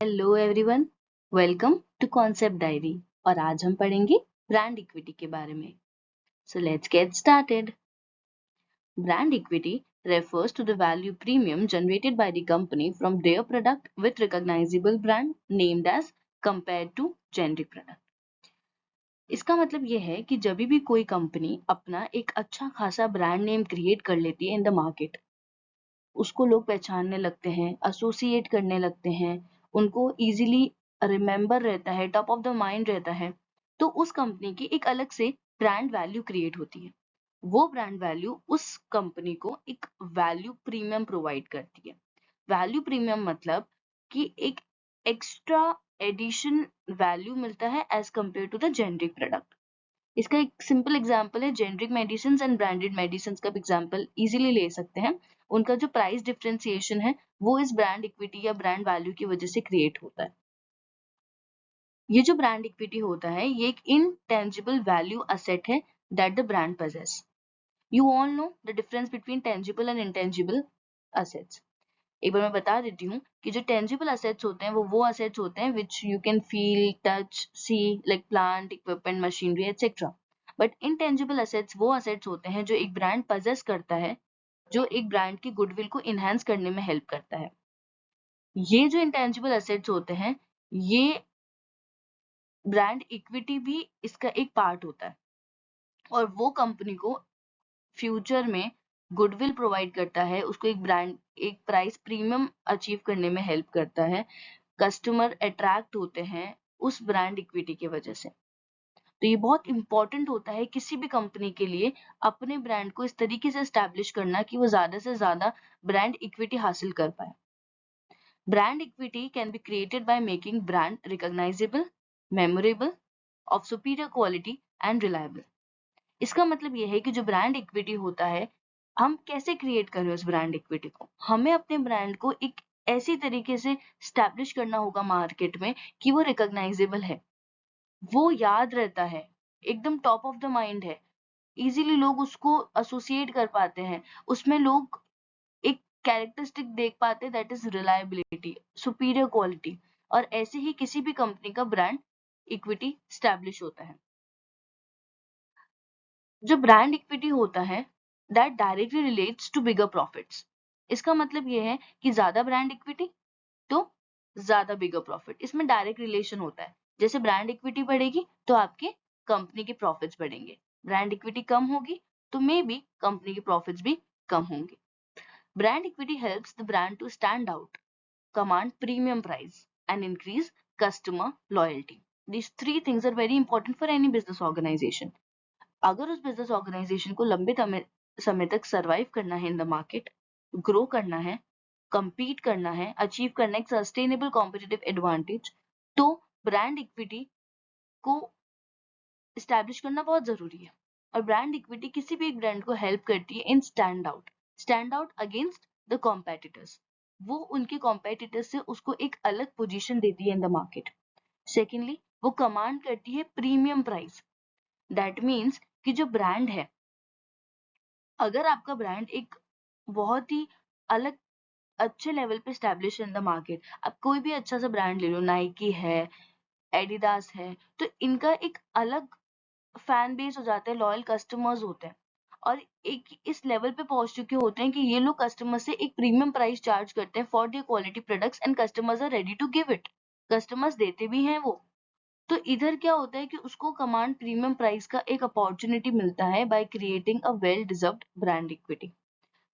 Hello everyone, welcome to concept diary. और आज हम पढ़ेंगे ब्रांड इक्विटी के बारे में। So let's get started. Brand equity refers to the value premium generated by the company from their product with recognizable brand named as compared to generic product. इसका मतलब यह है कि जब भी कोई कंपनी अपना एक अच्छा खासा ब्रांड नेम क्रिएट कर लेती है इन द मार्केट, उसको लोग पहचानने लगते हैं, एसोसिएट करने लगते हैं, उनको इजीली रिमेम्बर रहता है, टॉप ऑफ द माइंड रहता है, तो उस कंपनी की एक अलग से ब्रांड वैल्यू क्रिएट होती है। वो ब्रांड वैल्यू उस कंपनी को एक वैल्यू प्रीमियम प्रोवाइड करती है। वैल्यू प्रीमियम मतलब कि एक एक्स्ट्रा एडिशन वैल्यू मिलता है as compare to the generic product. इसका एक सिंपल एग्जांपल है, generic medicine and branded medicine का एग्जांपल इजीली ले सकते हैं। उनका जो प्राइस डिफरेंशिएशन है वो इस ब्रांड इक्विटी या ब्रांड वैल्यू की वजह से क्रिएट होता है। ये जो ब्रांड इक्विटी होता है ये एक इनटेंजिबल वैल्यू असेट है that the brand possess. You all know the difference between tangible and intangible assets. एक बार मैं बता देती हूँ कि जो टेंजिबल असेट्स होते हैं वो असेट्स होते हैं which you can feel, touch, see, like plant, equipment, machinery etcetera. But intangible assets वो असेट्स होते हैं जो एक ब्रांड पजेस करता है, जो एक ब्रांड की गुडविल को इनहेंस करने में हेल्प करता है। ये जो इंटेंजिबल एसेट्स होते हैं ये ब्रांड इक्विटी भी इसका एक पार्ट होता है और वो कंपनी को फ्यूचर में गुडविल प्रोवाइड करता है, उसको एक ब्रांड एक प्राइस प्रीमियम अचीव करने में हेल्प करता है। कस्टमर अट्रैक्ट होते हैं उस ब्रांड इक्विटी की वजह से। तो ये बहुत इंपॉर्टेंट होता है किसी भी कंपनी के लिए अपने ब्रांड को इस तरीके से एस्टैब्लिश करना कि वो ज्यादा से ज्यादा ब्रांड इक्विटी हासिल कर पाए। Brand equity can be created by making brand recognisable, memorable, of superior quality and reliable. इसका मतलब यह है कि जो ब्रांड इक्विटी होता है हम कैसे क्रिएट करें उस ब्रांड इक्विटी को। हमें अपने ब्रांड को एक ऐसी तरीके से स्टैब्लिश करना होगा मार्केट में कि वो रिकॉग्नाइजेबल है, वो याद रहता है, एकदम टॉप ऑफ द माइंड है, इजीली लोग उसको एसोसिएट कर पाते हैं, उसमें लोग एक कैरेक्टरिस्टिक देख पाते हैं that is reliability, superior quality. और ऐसे ही किसी भी कंपनी का ब्रांड इक्विटी स्टैब्लिश होता है। जो ब्रांड इक्विटी होता है that directly relates to bigger profits. इसका मतलब ये है कि ज्यादा ब्रांड इक्विटी तो ज्यादा बिगर प्रॉफिट, इसमें डायरेक्ट रिलेशन होता है। जैसे ब्रांड इक्विटी बढ़ेगी तो आपके कंपनी के प्रॉफिट्स बढ़ेंगे, ब्रांड इक्विटी कम होगी तो मे बी कंपनी के प्रॉफिट्स भी कम होंगे। Brand equity helps the brand to stand out, command premium price and increase customer loyalty. These three things are very important for any business organization. अगर उस business organisation को लंबे समय तक सरवाइव करना है इन द मार्केट, ग्रो करना है, compete करना है, अचीव करना है एक सस्टेनेबल कॉम्पिटिटिव एडवांटेज, तो ब्रांड इक्विटी को स्टैब्लिश करना बहुत जरूरी है। और ब्रांड इक्विटी किसी भी एक ब्रांड को हेल्प करती है in stand out against the competitors. वो उनके कॉम्पिटिटर्स से उसको एक अलग पोजीशन देती है इन द मार्केट। सेकेंडली वो कमांड करती है प्रीमियम प्राइस। दैट मीन्स कि जो ब्रांड है, अगर आपका ब्रांड एक बहुत ही अलग अच्छे लेवल पे स्टैब्लिश इन द मार्केट, आप कोई भी अच्छा सा ब्रांड ले लो, नाइकी है, एडिडास है, तो इनका एक अलग फैन बेस हो जाता है, लॉयल कस्टमर्स होते हैं और एक इस लेवल पे पहुंच चुके होते हैं कि ये लोग कस्टमर से एक प्रीमियम प्राइस चार्ज करते हैं for their quality products and customers are ready to give it. Customers देते भी हैं वो। तो इधर क्या होता है कि उसको कमांड प्रीमियम प्राइस का एक अपॉर्चुनिटी मिलता है by creating a well deserved brand equity.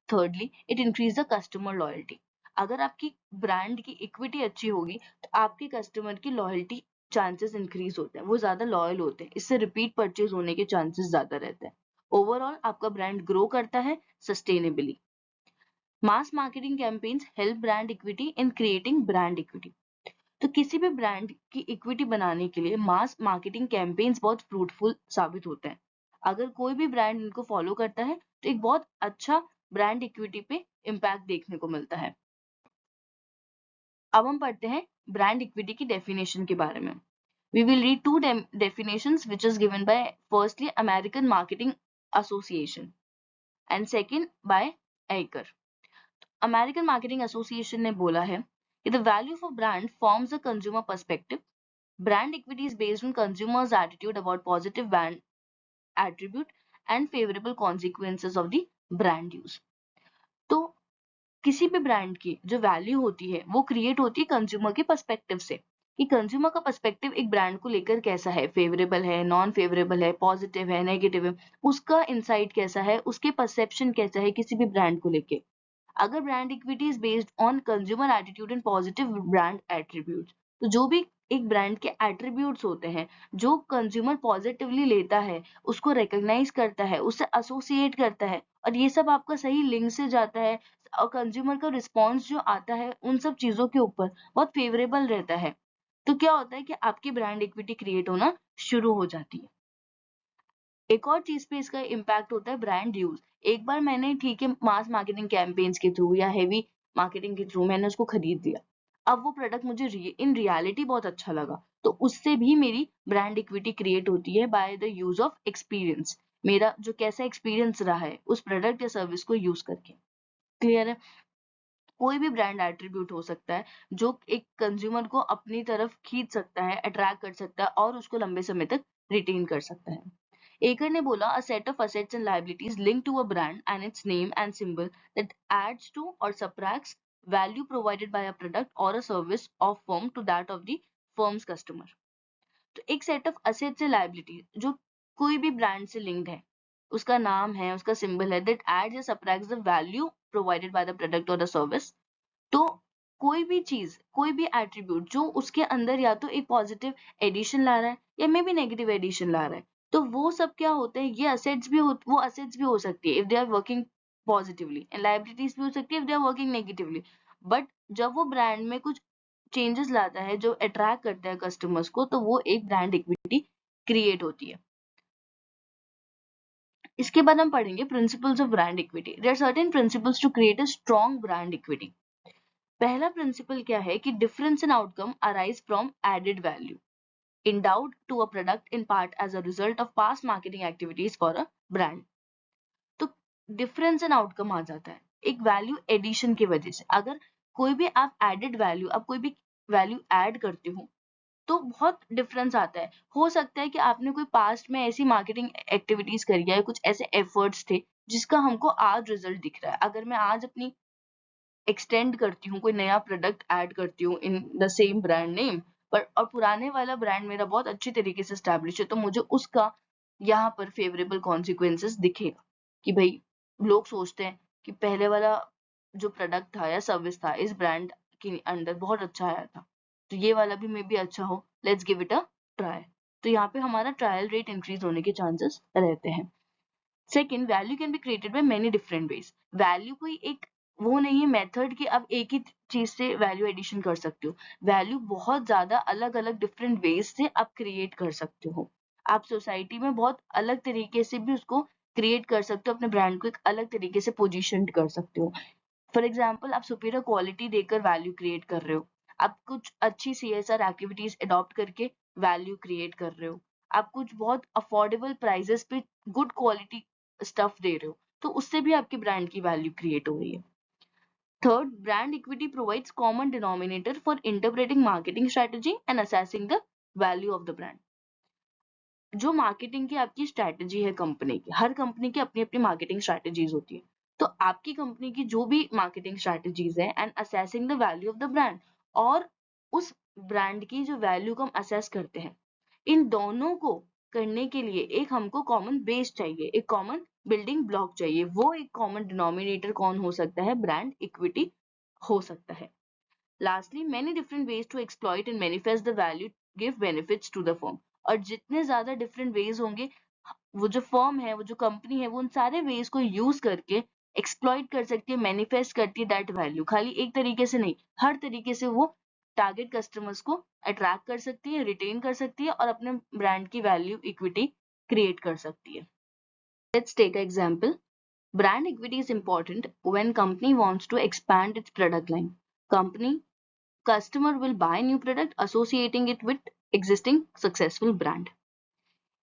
Thirdly it increase the customer loyalty. अगर आपकी ब्रांड की इक्विटी अच्छी होगी तो आपके कस्टमर की लॉयल्टी चांसेस इंक्रीज होते हैं, वो ज्यादा लॉयल होते हैं, इससे रिपीट परचेज होने के चांसेस ज्यादा रहते हैं। ओवरऑल आपका ब्रांड ग्रो करता है sustainably. Mass marketing campaigns help brand equity in creating brand equity. तो किसी भी ब्रांड की इक्विटी बनाने के लिए मास मार्केटिंग कैंपेन्स बहुत फ्रूटफुल साबित होते हैं। अगर कोई भी ब्रांड इनको फॉलो करता है तो एक बहुत अच्छा ब्रांड इक्विटी पे इम्पैक्ट देखने को मिलता है। अब हम पढ़ते हैं ब्रांड इक्विटी की डेफिनेशन के बारे में। We will read two definitions which is given by firstly American Marketing Association and second by Aker. American marketing association ने बोला है कि the value of a brand forms a consumer perspective. Brand equity is based on consumers' attitude about positive brand attribute and favorable consequences of the brand use. तो किसी भी brand की जो value होती है वो क्रिएट होती है कंज्यूमर के पर्सपेक्टिव से, कि कंज्यूमर का पर्सपेक्टिव एक ब्रांड को लेकर कैसा है, फेवरेबल है, नॉन फेवरेबल है, पॉजिटिव है, नेगेटिव है, उसका इंसाइट कैसा है, उसके परसेप्शन कैसा है किसी भी ब्रांड को लेके. अगर brand equity is based on consumer attitude and positive brand attributes, तो जो भी एक ब्रांड के एट्रीब्यूट्स होते हैं जो कंज्यूमर पॉजिटिवली लेता है, उसको रिकॉग्नाइज करता है, उससे एसोसिएट करता है, और ये सब आपका सही लिंक से जाता है और कंज्यूमर का रिस्पॉन्स जो आता है उन सब चीजों के ऊपर बहुत फेवरेबल रहता है, तो क्या होता है कि आपकी ब्रांड इक्विटी क्रिएट होना शुरू हो जाती है. एक और चीज पे इसका इम्पैक्ट होता है ब्रांड यूज. एक बार मैंने, ठीक है, मास मार्केटिंग कैंपेन्स के थ्रू या हेवी मार्केटिंग के थ्रू मैंने उसको खरीद लिया. अब वो प्रोडक्ट मुझे इन रियलिटी बहुत अच्छा लगा, तो उससे भी मेरी ब्रांड इक्विटी क्रिएट होती है by the use of experience. मेरा जो कैसा एक्सपीरियंस रहा है उस प्रोडक्ट या सर्विस को यूज करके. क्लियर है? कोई भी ब्रांड एट्रीब्यूट हो सकता है जो एक कंज्यूमर को अपनी तरफ खींच सकता है, अट्रैक्ट कर सकता है और उसको लंबे समय तक रिटेन कर सकता है. Aker ने बोला, a set of assets and liabilities linked to a brand and its name and symbol that adds to or subtracts value provided by a product or a service of firm to that of the firm's customer. तो एक set of assets and liability जो कोई भी brand से linked है, उसका नाम है, उसका सिंबल है, दैट एड्स या subtracts the value provided by the product और द सर्विस. तो कोई भी चीज, कोई भी एट्रीब्यूट जो उसके अंदर या तो एक पॉजिटिव एडिशन ला रहा है या मे बी नेगेटिव एडिशन ला रहा है, तो वो सब क्या होते हैं, ये असेट्स भी वो असेट्स भी हो सकती है if they are working positively, and liabilities भी हो सकती है if they are working negatively. But जब वो ब्रांड में कुछ चेंजेस लाता है जो अट्रैक्ट करता है कस्टमर्स को, तो वो एक ब्रांड इक्विटी क्रिएट होती है. इसके बाद हम पढ़ेंगे principles of brand equity. There are certain principles to create a strong brand equity. पहला प्रिंसिपल क्या है कि difference in outcome arise from added value endowed to a product in part as a result of past marketing activities for a brand. तो difference in outcome आ जाता है एक value addition की वजह से. अगर कोई भी आप एडेड वैल्यू, आप कोई भी वैल्यू ऐड करते हो तो बहुत डिफरेंस आता है. हो सकता है कि आपने कोई पास्ट में ऐसी मार्केटिंग एक्टिविटीज करी है, कुछ ऐसे एफर्ट्स थे जिसका हमको आज रिजल्ट दिख रहा है. अगर मैं आज अपनी एक्सटेंड करती हूँ, कोई नया प्रोडक्ट ऐड करती हूँ in the same brand name पर, और पुराने वाला ब्रांड मेरा बहुत अच्छी तरीके से स्टैब्लिश है, तो मुझे उसका यहाँ पर फेवरेबल कॉन्सिक्वेंसेस दिखेगा कि भाई लोग सोचते हैं कि पहले वाला जो प्रोडक्ट था या सर्विस था इस ब्रांड के अंडर बहुत अच्छा आया था, तो ये वाला भी मे बी अच्छा हो, let's give it a try. तो यहाँ पे हमारा ट्रायल रेट इंक्रीज होने के चांसेस रहते हैं. Second, value can be created by many different ways. Value कोई एक वो नहीं है मेथड कि आप एक ही चीज से वैल्यू एडिशन कर सकते हो. वैल्यू बहुत ज्यादा अलग अलग डिफरेंट वेज से आप क्रिएट कर सकते हो. आप सोसाइटी में बहुत अलग तरीके से भी उसको क्रिएट कर सकते हो, अपने ब्रांड को एक अलग तरीके से पोजिशन कर सकते हो. फॉर एग्जाम्पल, आप सुपीरियर क्वालिटी देकर वैल्यू क्रिएट कर रहे हो, आप कुछ अच्छी CSR एक्टिविटीज अडॉप्ट करके वैल्यू क्रिएट कर रहे हो, आप कुछ बहुत अफोर्डेबल प्राइजेस पे गुड क्वालिटी स्टफ दे रहे हो, तो उससे भी आपकी ब्रांड की वैल्यू क्रिएट हो रही है. Third, brand equity provides common denominator for interpreting marketing strategy and assessing the value of the brand. जो मार्केटिंग की आपकी स्ट्रेटेजी है कंपनी की, हर कंपनी की अपनी अपनी मार्केटिंग स्ट्रेटेजीज होती है, तो आपकी कंपनी की जो भी मार्केटिंग स्ट्रेटेजीज है and assessing the value of the brand, और उस ब्रांड की जो वैल्यू को हम असेस करते हैं, इन दोनों को करने के लिए एक हमको कॉमन बेस चाहिए, एक कॉमन बिल्डिंग ब्लॉक चाहिए. वो एक कॉमन डिनोमिनेटर कौन हो सकता है? ब्रांड इक्विटी हो सकता है. Lastly, many different ways to exploit and manifest the value give benefits to the firm. और जितने ज्यादा डिफरेंट वेज होंगे, वो जो फर्म है, वो जो कंपनी है, वो उन सारे वेज को यूज करके एक्सप्लॉइट कर सकती है, मैनिफेस्ट करती है दैट वैल्यू. खाली एक तरीके से नहीं, हर तरीके से वो टारगेट कस्टमर्स को अट्रैक्ट कर सकती है, रिटेन कर सकती है और अपने ब्रांड की वैल्यू इक्विटी क्रिएट कर सकती है. Let's take a example. Brand equity is important when company wants to expand its product line. Company customer will buy new product associating it with existing successful brand.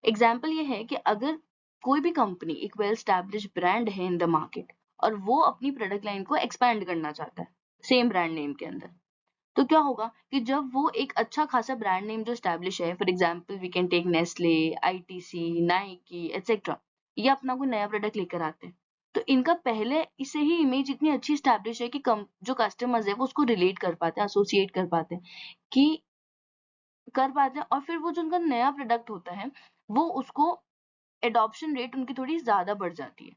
Example ये है कि अगर कोई भी company एक वेल स्टैब्लिश ब्रांड है in the market और वो अपनी प्रोडक्ट लाइन को एक्सपैंड करना चाहता है सेम ब्रांड नेम के अंदर, तो क्या होगा कि जब वो एक अच्छा खासा ब्रांड नेम जो स्टैब्लिश है, for example we can take Nestle, ITC, Nike etcetera, ये अपना कोई नया प्रोडक्ट लेकर आते हैं, तो इनका पहले से ही इमेज इतनी अच्छी स्टैब्लिश है कि जो कस्टमर्स है वो उसको रिलेट कर पाते हैं, एसोसिएट कर पाते हैं कि कर पाते हैं, और फिर वो जो उनका नया प्रोडक्ट होता है वो उसको एडॉप्शन रेट उनकी थोड़ी ज्यादा बढ़ जाती है।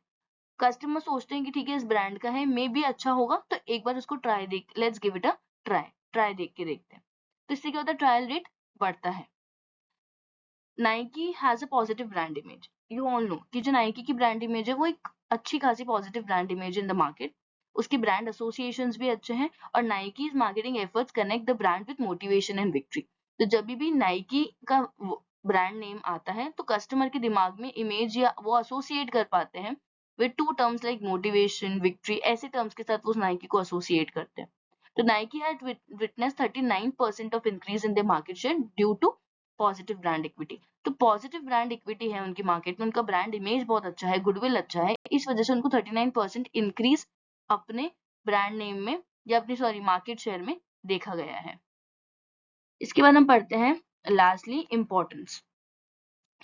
कस्टमर सोचते हैं कि ठीक है इस ब्रांड का है, मे बी अच्छा होगा, तो एक बार उसको ट्राई देख, let's give it a try देख के देखते हैं। तो इससे क्या होता है, ट्रायल रेट बढ़ता है। Nike has a positive brand image, you all know कि जो नाइकी की ब्रांड इमेज है वो एक अच्छी खासी positive brand image in the market. उसकी ब्रांड एसोसिएशंस भी अच्छे हैं, और Nike's marketing efforts connect the brand with motivation and victory. तो जब भी नाइकी का ब्रांड नेम आता है तो कस्टमर के दिमाग में इमेज या वो एसोसिएट कर पाते हैं with two terms like motivation, victory, ऐसे टर्म्स के साथ वो नाइकी को एसोसिएट करते हैं। तो Nike had witness 39% of increase in the market share due to positive brand equity. तो पॉजिटिव ब्रांड इक्विटी है उनकी मार्केट में, उनका ब्रांड इमेज बहुत अच्छा है, गुडविल अच्छा है, इस वजह से उनको 39% इंक्रीज अपने ब्रांड नेम में या अपनी सॉरी मार्केट शेयर में देखा गया है। इसके बाद हम पढ़ते हैं लास्टली इम्पोर्टेंस,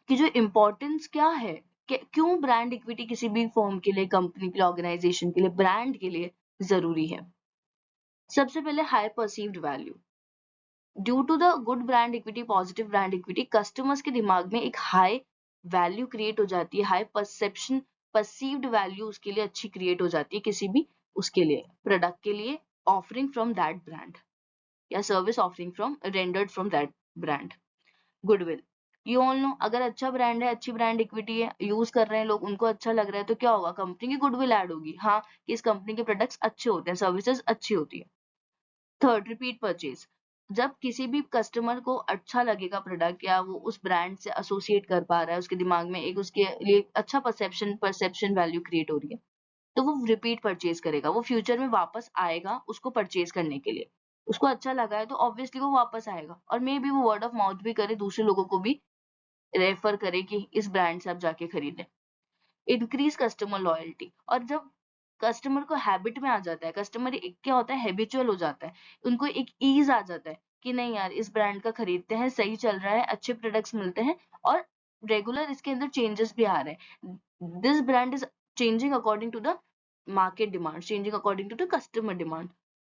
कि जो इम्पोर्टेंस क्या है, क्यों ब्रांड इक्विटी किसी भी फर्म के लिए, कंपनी के लिए, ऑर्गेनाइजेशन के लिए, ब्रांड के लिए जरूरी है। सबसे पहले high perceived value, due to the good brand equity, positive brand equity, customers के दिमाग में एक हाई वैल्यू क्रिएट हो जाती है, हाई परसेप्शन, परसीव्ड वैल्यू उसके लिए अच्छी क्रिएट हो जाती है, किसी भी उसके लिए प्रोडक्ट के लिए, ऑफरिंग फ्रॉम दैट ब्रांड या service offering from rendered from that brand. Goodwill, you all know, अगर अच्छा ब्रांड है, अच्छी ब्रांड इक्विटी है, यूज कर रहे हैं लोग, उनको अच्छा लग रहा है, तो क्या होगा, कंपनी की गुडविल ऐड होगी, हाँ कि इस कंपनी के प्रोडक्ट्स अच्छे होते हैं, सर्विसेज अच्छी होती है। थर्ड, रिपीट परचेज, जब किसी भी कस्टमर को अच्छा लगेगा प्रोडक्ट या वो उस ब्रांड से एसोसिएट कर पा रहा है, उसके दिमाग में एक उसके लिए अच्छा परसेप्शन वैल्यू क्रिएट हो रही है, तो वो रिपीट परचेज करेगा, वो फ्यूचर में वापस आएगा उसको परचेज करने के लिए। उसको अच्छा लगा है तो ऑब्वियसली वो वापस आएगा, और मे बी वो वर्ड ऑफ माउथ भी करे, दूसरे लोगों को भी रेफर करे कि इस ब्रांड से आप जाके खरीदें। इंक्रीज कस्टमर लॉयल्टी, और जब कस्टमर को हैबिट में आ जाता है, कस्टमर एक क्या होता है, हैबिचुअल हो जाता है, उनको एक ईज आ जाता है कि नहीं यार इस ब्रांड का खरीदते हैं, सही चल रहा है, अच्छे प्रोडक्ट्स मिलते हैं, और रेगुलर इसके अंदर चेंजेस भी आ रहे हैं, this brand is changing according to the market demand, changing according to the customer demand.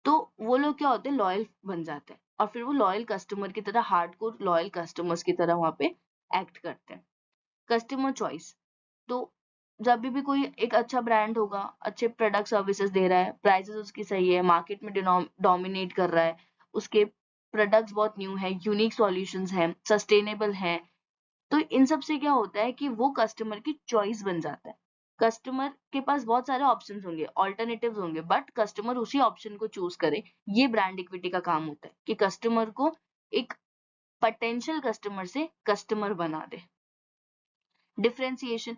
तो वो लोग क्या होते हैं, लॉयल बन जाते हैं, और फिर वो लॉयल कस्टमर की तरह, हार्डकोर लॉयल कस्टमर्स की तरह वहां पे एक्ट करते हैं। कस्टमर चॉइस, तो जब भी कोई एक अच्छा ब्रांड होगा, अच्छे प्रोडक्ट सर्विसेज दे रहा है, प्राइसेस उसकी सही है, मार्केट में डोमिनेट कर रहा है, उसके प्रोडक्ट्स बहुत न्यू है, यूनिक सॉल्यूशंस हैं, सस्टेनेबल हैं, तो इन सब से क्या होता है कि वो कस्टमर की चॉइस बन जाता है। कस्टमर के पास बहुत सारे ऑप्शंस होंगे, ऑल्टरनेटिव्स होंगे, बट कस्टमर उसी ऑप्शन को चूज करे, ये ब्रांड इक्विटी का काम होता है कि कस्टमर को एक पोटेंशियल कस्टमर से कस्टमर बना दे। डिफरेंशिएशन,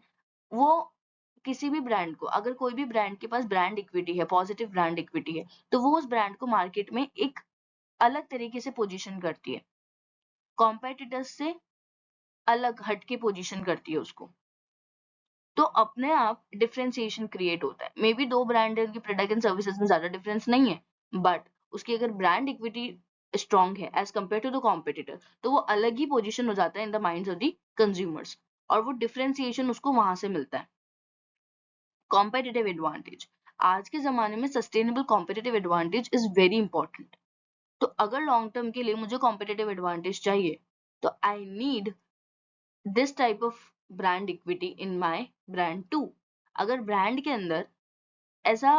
वो किसी भी ब्रांड को, अगर कोई भी ब्रांड के पास ब्रांड इक्विटी है, पॉजिटिव ब्रांड इक्विटी है, तो वो उस ब्रांड को मार्केट में एक अलग तरीके से पोजीशन करती है, कॉम्पिटिटर्स से अलग हटके पोजीशन करती है उसको, तो अपने आप डिफरेंशिएशन क्रिएट होता है। मे बी दो ब्रांड है, उनकी प्रोडक्ट एंड सर्विसेज में ज्यादा डिफरेंस नहीं है, बट उसकी अगर ब्रांड इक्विटी स्ट्रॉन्ग है as compare to the competitor, तो वो अलग ही पोजीशन हो जाता है in the minds of the consumers, और वो डिफरेंशिएशन उसको वहां से मिलता है। कॉम्पिटिटिव एडवांटेज, आज के जमाने में sustainable competitive advantage is very important. तो अगर लॉन्ग टर्म के लिए मुझे कॉम्पिटिटिव एडवांटेज चाहिए, तो I need this type of brand equity in my brand too. अगर ब्रांड के अंदर ऐसा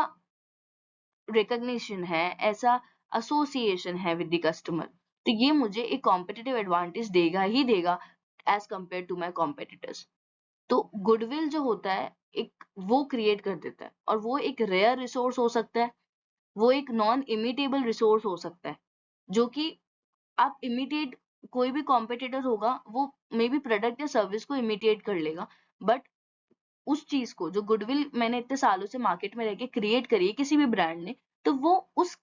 रिकॉग्निशन है, ऐसा एसोसिएशन है विद द कस्टमर, तो ये मुझे एक कॉम्पिटिटिव एडवांटेज देगा ही देगा as compare to my competitors. तो गुडविल जो होता है एक वो क्रिएट कर देता है, और वो एक रेयर रिसोर्स हो सकता है, वो एक नॉन इमिटेबल रिसोर्स हो सकता है, जो कि आप इमिटेट, कोई भी कॉम्पिटिटर होगा वो मे बी प्रोडक्ट या सर्विस को इमिटेट कर लेगा, बट उस चीज को जो गुडविल मैंने इतने सालों से मार्केट में रह के क्रिएट करी है किसी भी ब्रांड ने, तो वो उस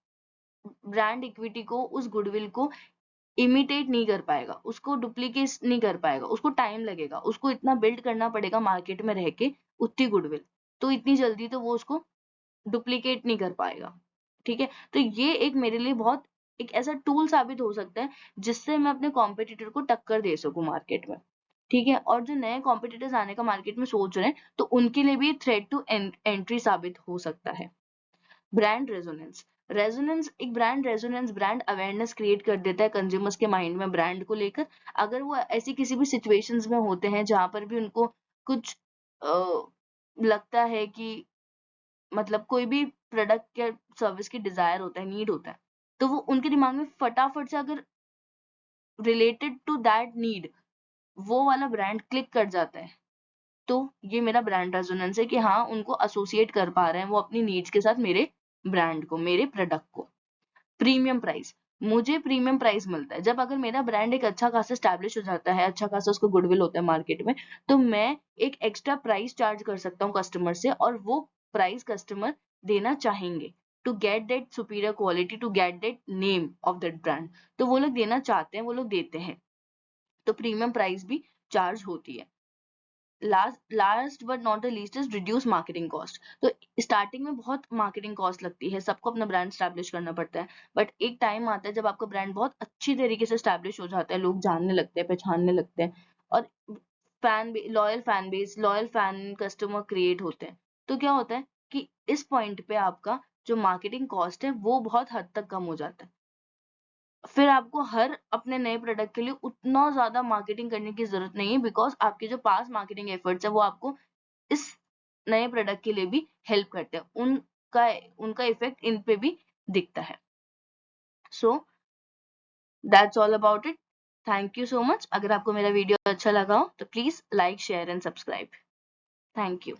ब्रांड इक्विटी को, उस गुडविल को इमिटेट नहीं कर पाएगा, उसको डुप्लीकेट नहीं कर पाएगा, उसको टाइम लगेगा, उसको इतना बिल्ड करना पड़ेगा मार्केट में रह के उतनी गुडविल, तो इतनी जल्दी तो वो उसको डुप्लीकेट नहीं कर पाएगा। ठीक है, तो ये एक मेरे लिए बहुत एक ऐसा टूल साबित हो सकता है जिससे मैं अपने कॉम्पिटिटर को टक्कर दे सकूं मार्केट में। ठीक है, और जो नए कॉम्पिटिटर्स आने का मार्केट में सोच रहे हैं तो उनके लिए भी थ्रेट टू एंट्री साबित हो सकता है। ब्रांड रेजोनेंस, रेजोनेंस एक brand resonance brand awareness create कर देता है कंज्यूमर्स के माइंड में ब्रांड को लेकर। अगर वो ऐसी किसी भी सिचुएशंस में होते हैं जहां पर भी उनको कुछ लगता है कि मतलब कोई भी प्रोडक्ट या सर्विस की डिजायर होता है, नीड होता है, तो वो उनके दिमाग में फटाफट से अगर रिलेटेड टू दैट नीड वो वाला ब्रांड क्लिक कर जाता है, तो ये मेरा ब्रांड रेजोनेंस है कि हाँ उनको एसोसिएट कर पा रहे हैं वो अपनी नीड्स के साथ मेरे ब्रांड को, मेरे प्रोडक्ट को। प्रीमियम प्राइस, मुझे प्रीमियम प्राइस मिलता है जब अगर मेरा ब्रांड एक अच्छा खासा स्टैब्लिश हो जाता है, अच्छा खासा उसको गुडविल होता है मार्केट में, तो मैं एक एक्स्ट्रा प्राइस चार्ज कर सकता हूँ कस्टमर से, और वो प्राइस कस्टमर देना चाहेंगे to get that superior quality, to get that name of that brand. तो वो लोग देना चाहते हैं, वो लोग देते हैं, तो प्रीमियम प्राइस भी चार्ज होती है। Last but not the least is reduce marketing cost. तो स्टार्टिंग में बहुत मार्केटिंग कॉस्ट लगती है, सबको अपना ब्रांड स्टैब्लिश करना पड़ता है, बट एक टाइम आता है जब आपका ब्रांड बहुत अच्छी तरीके से स्टैब्लिश हो जाता है, लोग जानने लगते हैं, पहचानने लगते हैं, और fan base, loyal fan customer create होते हैं, तो क्या होता है कि इस पॉइंट पे आपका जो मार्केटिंग कॉस्ट है वो बहुत हद तक कम हो जाता है। फिर आपको हर अपने नए प्रोडक्ट के लिए उतना ज्यादा मार्केटिंग करने की जरूरत नहीं है, बिकॉज आपके जो पास मार्केटिंग एफर्ट्स है वो आपको इस नए प्रोडक्ट के लिए भी हेल्प करते हैं, उनका उनका इफेक्ट इन पे भी दिखता है। So that's all about it. Thank you so much. अगर आपको मेरा वीडियो अच्छा लगा हो तो please like share and subscribe. Thank you.